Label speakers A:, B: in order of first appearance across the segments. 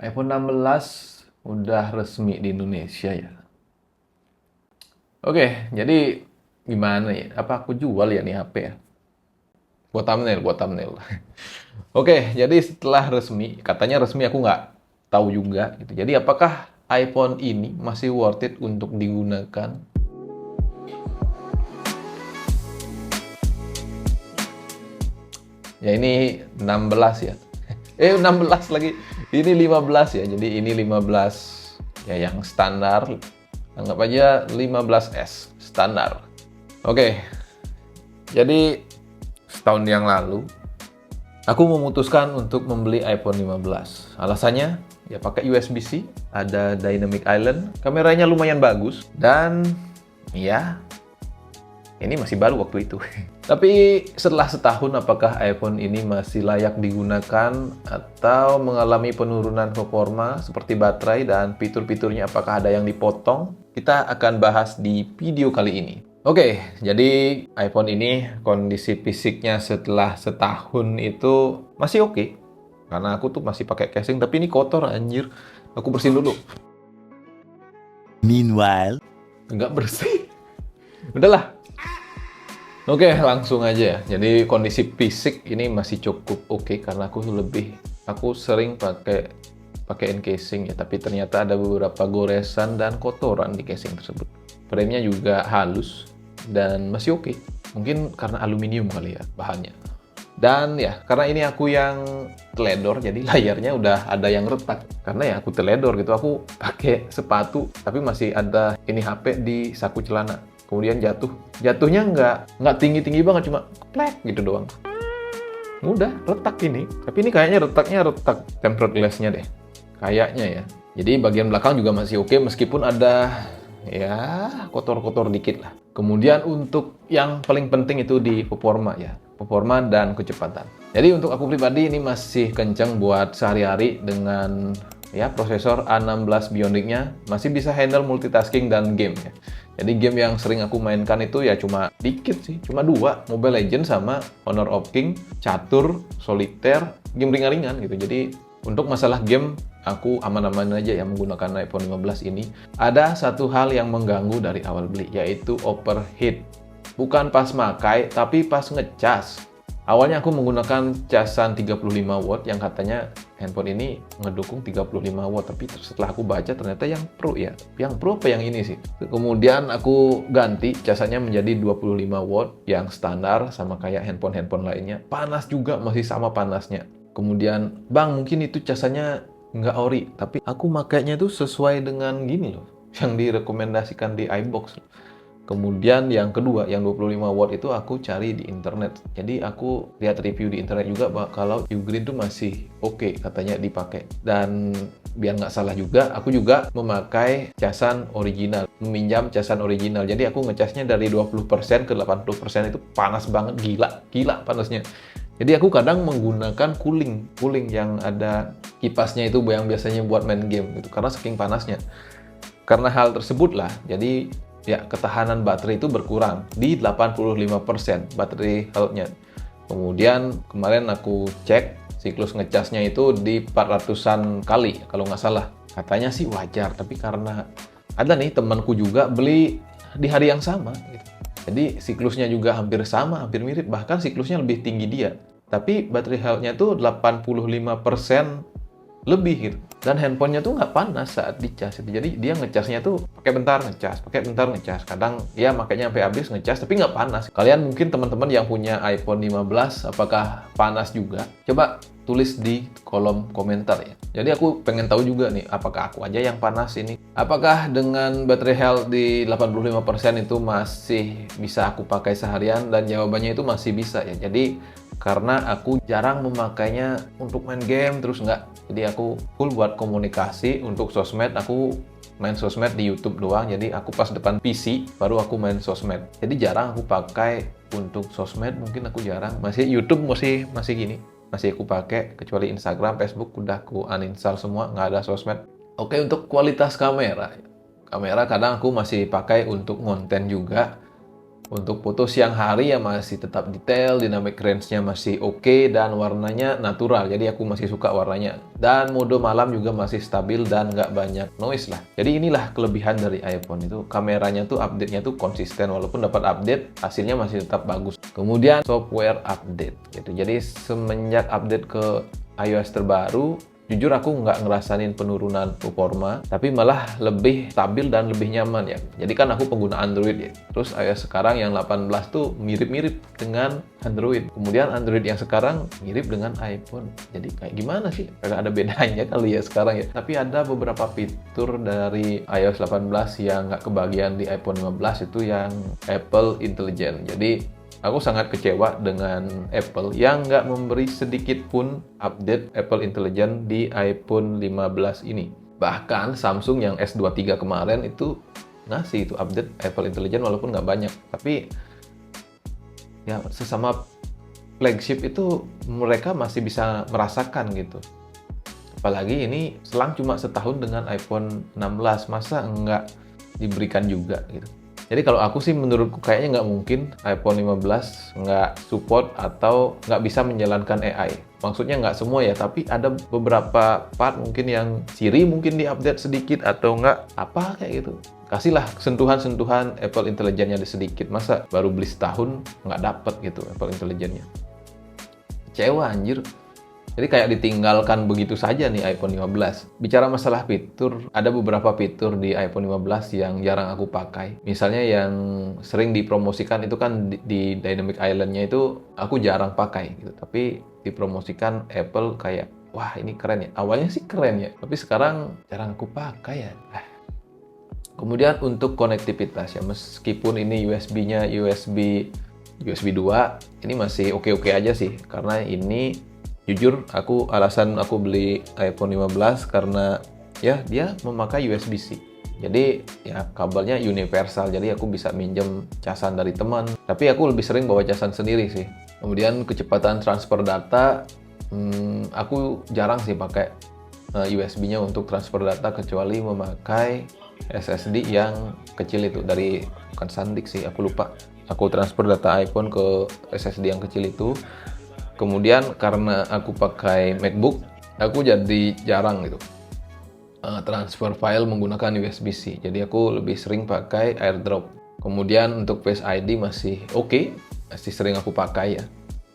A: iPhone 16 udah resmi di Indonesia ya. Oke, jadi gimana ya? Apa aku jual ya nih HP ya? Buat thumbnail. Oke, jadi setelah resmi, katanya resmi aku nggak tahu juga gitu. Jadi apakah iPhone ini masih worth it untuk digunakan? Ya ini 16 ya. 16 lagi. Ini 15 ya. Jadi ini 15 ya yang standar. Anggap aja 15S standar. Oke. Jadi setahun yang lalu aku memutuskan untuk membeli iPhone 15. Alasannya ya pakai USB-C, ada Dynamic Island, kameranya lumayan bagus dan ya ini masih baru waktu itu. Tapi setelah setahun, apakah iPhone ini masih layak digunakan atau mengalami penurunan performa seperti baterai dan fitur-fiturnya apakah ada yang dipotong? Kita akan bahas di video kali ini. Oke, jadi iPhone ini kondisi fisiknya setelah setahun itu masih oke. Karena aku tuh masih pakai casing, tapi ini kotor anjir. Aku bersihin dulu.
B: Meanwhile,
A: Nggak bersih. Udahlah. Oke, langsung aja. Jadi kondisi fisik ini masih cukup oke karena aku sering pakaiin casing ya, tapi ternyata ada beberapa goresan dan kotoran di casing tersebut. Frame-nya juga halus dan masih oke. Mungkin karena aluminium kali ya bahannya. Dan ya, karena ini aku yang teledor, jadi layarnya udah ada yang retak. Karena ya aku teledor gitu, aku pakai sepatu, tapi masih ada ini HP di saku celana. Kemudian jatuhnya nggak tinggi-tinggi banget, cuma plek gitu doang. Udah, retak ini. Tapi ini kayaknya retak tempered glass-nya deh. Kayaknya ya. Jadi bagian belakang juga masih oke, meskipun ada ya kotor-kotor dikit lah. Kemudian untuk yang paling penting itu di performa ya. Performa dan kecepatan. Jadi untuk aku pribadi ini masih kencang buat sehari-hari dengan ya prosesor A16 Bionic-nya masih bisa handle multitasking dan game ya. Jadi game yang sering aku mainkan itu ya cuma dikit sih, cuma dua, Mobile Legends sama Honor of King, catur, soliter, game ringan-ringan gitu. Jadi untuk masalah game aku aman-aman aja ya menggunakan iPhone 15 ini. Ada satu hal yang mengganggu dari awal beli, yaitu overheat. Bukan pas makai, tapi pas ngecas. Awalnya aku menggunakan casan 35 watt yang katanya handphone ini ngedukung 35 watt, tapi setelah aku baca ternyata yang Pro ya. Yang Pro apa yang ini sih? Kemudian aku ganti casannya menjadi 25 watt yang standar sama kayak handphone-handphone lainnya. Panas juga, masih sama panasnya. Kemudian, bang mungkin itu casannya nggak ori, tapi aku makainya tuh sesuai dengan gini loh, yang direkomendasikan di iBox. Kemudian yang kedua, yang 25 watt itu aku cari di internet. Jadi aku lihat review di internet juga kalau Ugreen itu masih oke katanya dipakai. Dan biar nggak salah juga, aku juga memakai casan original, meminjam casan original. Jadi aku ngecasnya dari 20% ke 80% itu panas banget, gila panasnya. Jadi aku kadang menggunakan cooling yang ada kipasnya itu yang biasanya buat main game gitu, karena saking panasnya. Karena hal tersebut lah, jadi ya ketahanan baterai itu berkurang di 85% baterai health-nya. Kemudian kemarin aku cek siklus ngecasnya itu di 400-an kali kalau nggak salah. Katanya sih wajar, tapi karena ada nih temanku juga beli di hari yang sama gitu. Jadi siklusnya juga hampir sama, hampir mirip, bahkan siklusnya lebih tinggi dia. Tapi baterai health-nya tuh 85% lebih gitu. Dan handphonenya tuh nggak panas saat dicas. Jadi dia ngecasnya tuh pakai bentar ngecas. Kadang ya makanya sampai habis ngecas, tapi nggak panas. Kalian mungkin teman-teman yang punya iPhone 15, apakah panas juga? Coba tulis di kolom komentar ya. Jadi aku pengen tahu juga nih, apakah aku aja yang panas ini? Apakah dengan baterai health di 85% itu masih bisa aku pakai seharian? Dan jawabannya itu masih bisa ya. Jadi karena aku jarang memakainya untuk main game terus nggak. Jadi aku full buat komunikasi. Untuk sosmed aku main sosmed di YouTube doang. Jadi aku pas depan PC baru aku main sosmed. Jadi jarang aku pakai untuk sosmed, mungkin aku jarang. Masih YouTube masih gini. Masih aku pakai kecuali Instagram, Facebook udah aku uninstall semua, nggak ada sosmed. Oke, untuk kualitas kamera. Kamera kadang aku masih pakai untuk konten juga. Untuk foto siang hari ya masih tetap detail, dynamic range-nya masih oke, dan warnanya natural. Jadi aku masih suka warnanya. Dan mode malam juga masih stabil dan nggak banyak noise lah. Jadi inilah kelebihan dari iPhone itu. Kameranya tuh update-nya tuh konsisten. Walaupun dapat update, hasilnya masih tetap bagus. Kemudian software update gitu. Jadi semenjak update ke iOS terbaru, jujur aku nggak ngerasain penurunan performa, tapi malah lebih stabil dan lebih nyaman ya. Jadi kan aku pengguna Android ya. Terus iOS sekarang yang 18 tuh mirip-mirip dengan Android. Kemudian Android yang sekarang mirip dengan iPhone. Jadi kayak gimana sih? Kagak ada bedanya kali ya sekarang ya. Tapi ada beberapa fitur dari iOS 18 yang nggak kebagian di iPhone 15, itu yang Apple Intelligence. Jadi aku sangat kecewa dengan Apple yang nggak memberi sedikit pun update Apple Intelligence di iPhone 15 ini. Bahkan Samsung yang S23 kemarin itu ngasih itu update Apple Intelligence walaupun nggak banyak. Tapi ya sesama flagship itu mereka masih bisa merasakan gitu. Apalagi ini selang cuma setahun dengan iPhone 16, masa nggak diberikan juga gitu. Jadi kalau aku sih menurutku kayaknya nggak mungkin iPhone 15 nggak support atau nggak bisa menjalankan AI. Maksudnya nggak semua ya, tapi ada beberapa part mungkin yang Siri mungkin diupdate sedikit atau nggak apa kayak gitu. Kasihlah sentuhan-sentuhan Apple Intelligence-nya sedikit. Masa baru beli setahun nggak dapet gitu Apple Intelligence-nya. Kecewa anjir. Jadi kayak ditinggalkan begitu saja nih iPhone 15. Bicara masalah fitur, ada beberapa fitur di iPhone 15 yang jarang aku pakai. Misalnya yang sering dipromosikan itu kan di Dynamic Island-nya itu aku jarang pakai gitu. Tapi dipromosikan Apple kayak, wah ini keren ya. Awalnya sih keren ya, tapi sekarang jarang aku pakai ya. Kemudian untuk konektivitas ya, meskipun ini USB-nya USB 2, ini masih oke-oke aja sih. Karena ini jujur, alasan aku beli iPhone 15 karena ya dia memakai USB-C. Jadi ya kabelnya universal, jadi aku bisa minjem casan dari teman. Tapi aku lebih sering bawa casan sendiri sih. Kemudian kecepatan transfer data, aku jarang sih pakai USB-nya untuk transfer data kecuali memakai SSD yang kecil itu dari, bukan SanDisk sih, aku lupa. Aku transfer data iPhone ke SSD yang kecil itu. Kemudian karena aku pakai MacBook, aku jadi jarang gitu transfer file menggunakan USB-C. Jadi aku lebih sering pakai AirDrop. Kemudian untuk Face ID masih oke, masih sering aku pakai ya.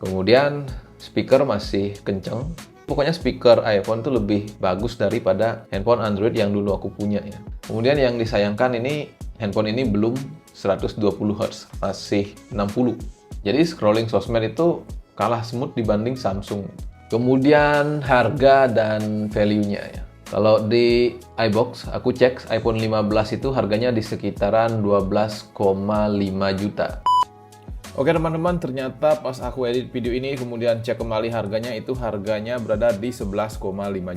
A: Kemudian speaker masih kenceng. Pokoknya speaker iPhone itu lebih bagus daripada handphone Android yang dulu aku punya ya. Kemudian yang disayangkan ini, handphone ini belum 120 Hz, masih 60. Jadi scrolling sosmed itu kalah smooth dibanding Samsung. Kemudian harga dan value-nya ya. Kalau di iBox, aku cek iPhone 15 itu harganya di sekitaran 12,5 juta. Oke teman-teman, ternyata pas aku edit video ini kemudian cek kembali harganya berada di 11,5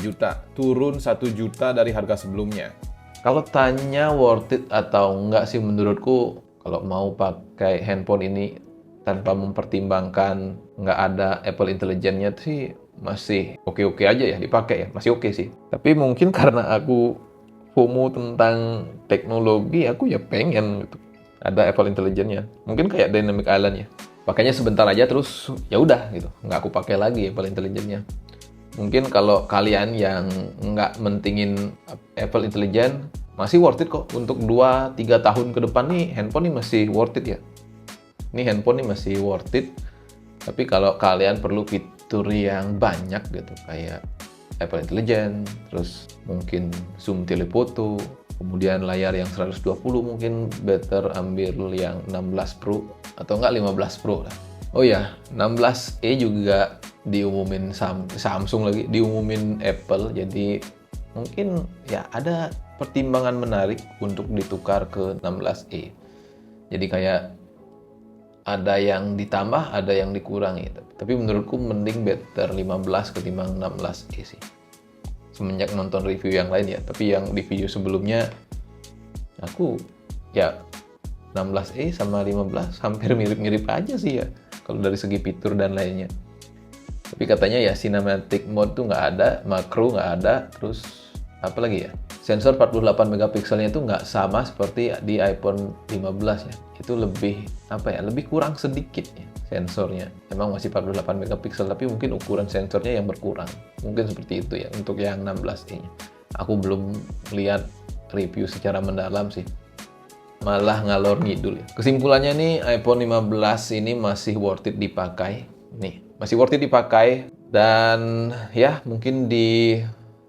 A: juta. Turun 1 juta dari harga sebelumnya. Kalau tanya worth it atau enggak sih, menurutku kalau mau pakai handphone ini tanpa mempertimbangkan nggak ada Apple Intelligence-nya sih masih oke-oke aja ya dipakai ya, masih oke sih. Tapi mungkin karena aku FOMO tentang teknologi, aku ya pengen gitu ada Apple Intelligence-nya. Mungkin kayak Dynamic Island ya, pakainya sebentar aja terus ya udah gitu, nggak aku pakai lagi Apple Intelligence-nya. Mungkin kalau kalian yang nggak mentingin Apple Intelligence, masih worth it kok. Untuk 2-3 tahun ke depan nih handphone ini masih worth it ya. Ini handphone ini masih worth it. Tapi kalau kalian perlu fitur yang banyak gitu, kayak Apple Intelligence, terus mungkin zoom telefoto, kemudian layar yang 120, mungkin better ambil yang 16 Pro atau enggak 15 Pro lah. Oh ya, 16e juga diumumin Samsung lagi, diumumin Apple. Jadi mungkin ya ada pertimbangan menarik untuk ditukar ke 16e. Jadi kayak ada yang ditambah, ada yang dikurangi. Tapi menurutku mending better 15 ketimbang 16e sih. Semenjak nonton review yang lain ya. Tapi yang di video sebelumnya, aku ya 16e sama 15 hampir mirip-mirip aja sih ya. Kalau dari segi fitur dan lainnya. Tapi katanya ya cinematic mode tuh nggak ada, makro nggak ada, terus apa lagi ya? sensor 48 megapikselnya itu nggak sama seperti di iPhone 15 ya. Itu lebih lebih kurang sedikit ya sensornya. Emang masih 48 megapiksel tapi mungkin ukuran sensornya yang berkurang. Mungkin seperti itu ya untuk yang 16i-nya. Aku belum lihat review secara mendalam sih. Malah ngalor ngidul ya. Kesimpulannya nih, iPhone 15 ini masih worth it dipakai. Nih, masih worth it dipakai dan ya mungkin di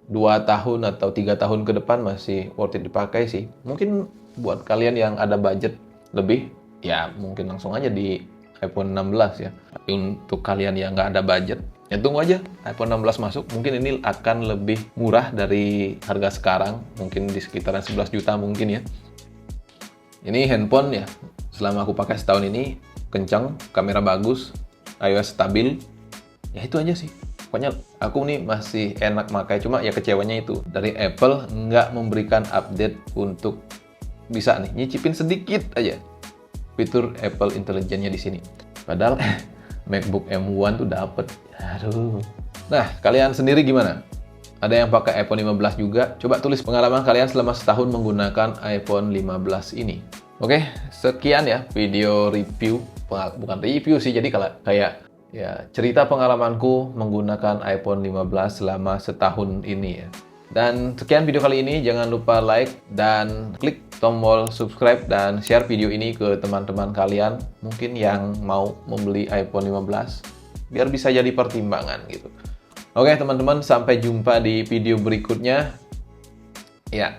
A: 2 tahun atau 3 tahun ke depan masih worth it dipakai sih. Mungkin buat kalian yang ada budget lebih, ya mungkin langsung aja di iPhone 16 ya. Tapi untuk kalian yang nggak ada budget, ya tunggu aja iPhone 16 masuk. Mungkin ini akan lebih murah dari harga sekarang. Mungkin di sekitaran 11 juta mungkin ya. Ini handphone ya, selama aku pakai setahun ini, kencang, kamera bagus, iOS stabil, ya itu aja sih. Pokoknya aku nih masih enak pakai, cuma ya kecewanya itu. Dari Apple nggak memberikan update untuk bisa nih nyicipin sedikit aja fitur Apple Intelligence-nya di sini. Padahal MacBook M1 tuh dapet. Aduh. Nah, kalian sendiri gimana? Ada yang pakai iPhone 15 juga? Coba tulis pengalaman kalian selama setahun menggunakan iPhone 15 ini. Oke, sekian ya video review. Bukan review sih, jadi kayak ya cerita pengalamanku menggunakan iPhone 15 selama setahun ini ya. Dan sekian video kali ini. Jangan lupa like dan klik tombol subscribe dan share video ini ke teman-teman kalian. Mungkin yang mau membeli iPhone 15 biar bisa jadi pertimbangan gitu. Oke teman-teman, sampai jumpa di video berikutnya. Ya.